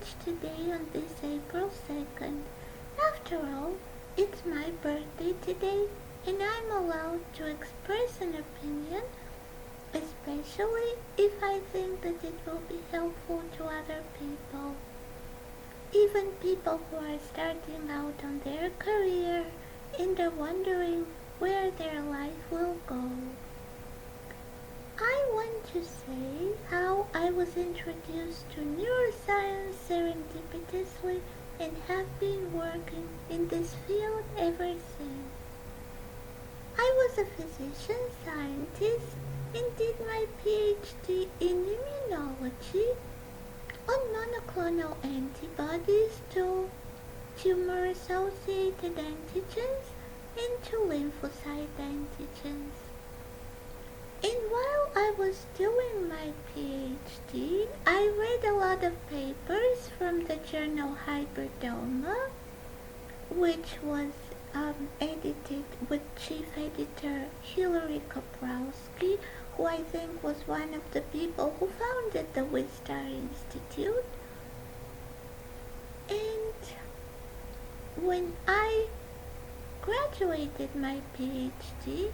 PhD today on this April 2nd. After all, it's my birthday today, and I'm allowed to express an opinion, especially if I think that it will be helpful to other people. Even people who are starting out on their career and are wondering where their life will go. I want to say how I was introduced to neuroscience serendipitously and have been working in this field ever since. I was a physician scientist and did my PhD in immunology on monoclonal antibodies to tumor-associated antigens and to lymphocyte antigens. And while I was doing my PhD, I read a lot of papers from the journal Hybridoma, which was edited with chief editor Hilary Koprowski, who I think was one of the people who founded the Wistar Institute. And when I graduated my PhD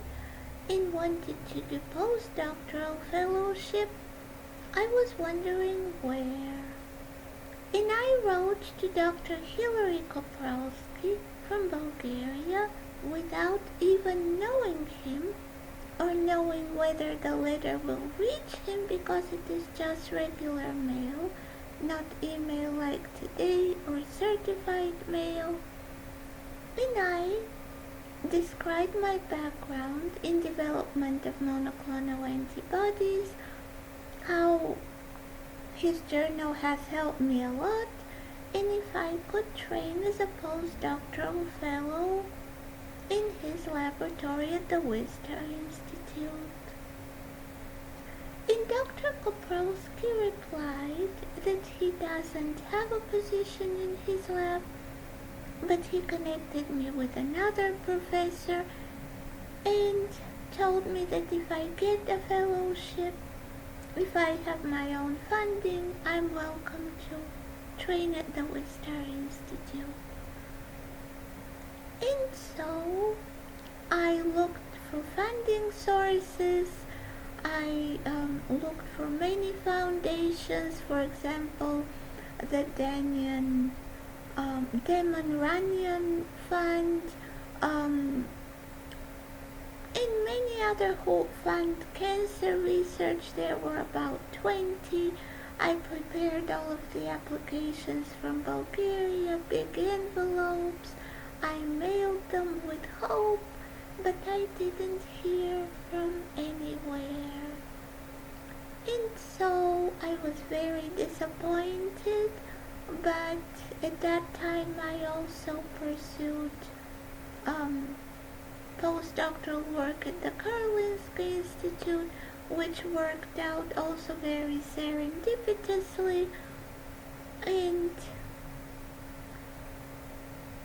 and wanted to do postdoctoral fellowship, I was wondering where. And I wrote to Dr. Hilary Koprowski from Bulgaria without even knowing him or knowing whether the letter will reach him, because it is just regular mail, not email like today or certified mail. And I described my background in development of monoclonal antibodies, how his journal has helped me a lot, and if I could train as a postdoctoral fellow in his laboratory at the Wistar Institute. And Dr. Koprowski replied that he doesn't have a position in his lab, but he connected me with another professor and told me that if I get a fellowship, if I have my own funding, I'm welcome to train at the Wistar Institute. And so I looked for funding sources. I looked for many foundations, for example, the Damon Runyon Fund, and many other who fund cancer research. There were about 20. I prepared all of the applications from Bulgaria, big envelopes. I mailed them with hope, but I didn't hear from anywhere. And so I was very disappointed, but at that time I also pursued postdoctoral work at the Karolinska Institute, which worked out also very serendipitously. And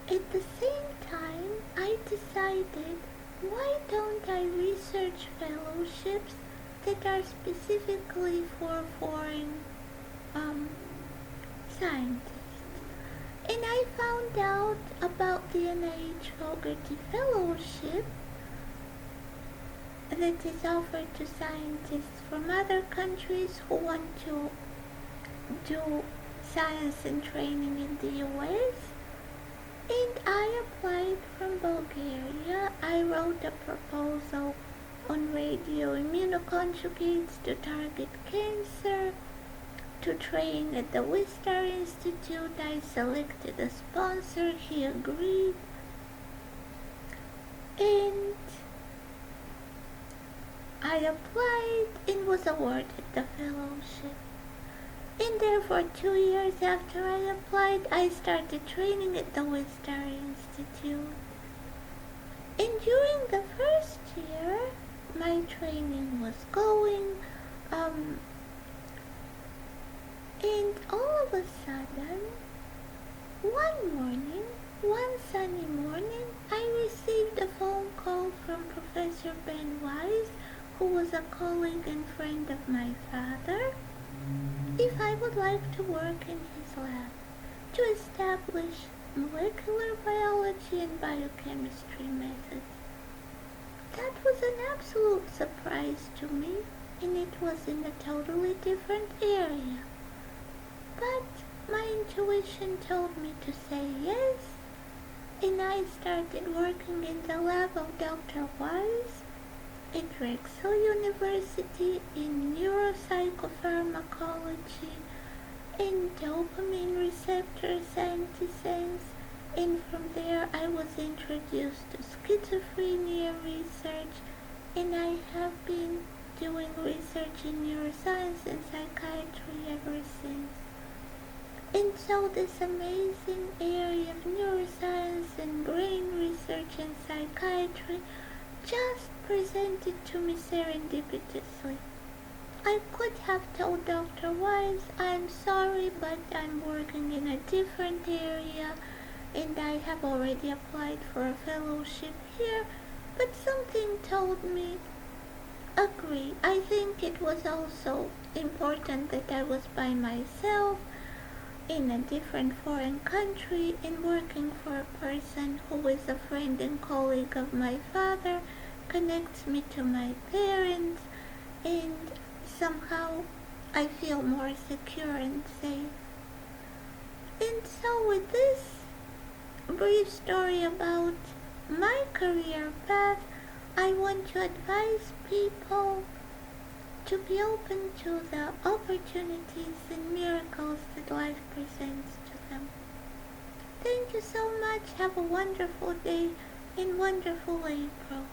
at the same time, I decided, why don't I research fellowships that are specifically for foreign scientists? And I found out about the NIH Fogarty Fellowship that is offered to scientists from other countries who want to do science and training in the US. And I applied from Bulgaria. I wrote a proposal on radio immunoconjugates to target cancer, to train at the Wistar Institute. I selected a sponsor. He agreed. And I applied and was awarded the fellowship. And therefore, 2 years after I applied, I started training at the Wistar Institute. And during the first year, my training was going, and all of a sudden, one sunny morning, I received a phone call from Professor Ben Wise, who was a colleague and friend of my father, if I would like to work in his lab to establish molecular biology and biochemistry methods. That was an absolute surprise to me, and it was in a totally different area. But my intuition told me to say yes, and I started working in the lab of Dr. Wise at Drexel University in neuropsychopharmacology and dopamine receptors antisense, and from there I was introduced to schizophrenia research, and I have been doing research in neuroscience and psychiatry ever since. And so this amazing area of neuroscience and brain research and psychiatry just presented to me serendipitously. I could have told Dr. Wise, I'm sorry, but I'm working in a different area and I have already applied for a fellowship here, but something told me, agree. I think it was also important that I was by myself in a different foreign country and working for a person who is a friend and colleague of my father, connects me to my parents, and somehow I feel more secure and safe. And so with this brief story about my career path, I want to advise people to be open to the opportunities and miracles that life presents to them. Thank you so much. Have a wonderful day and wonderful April.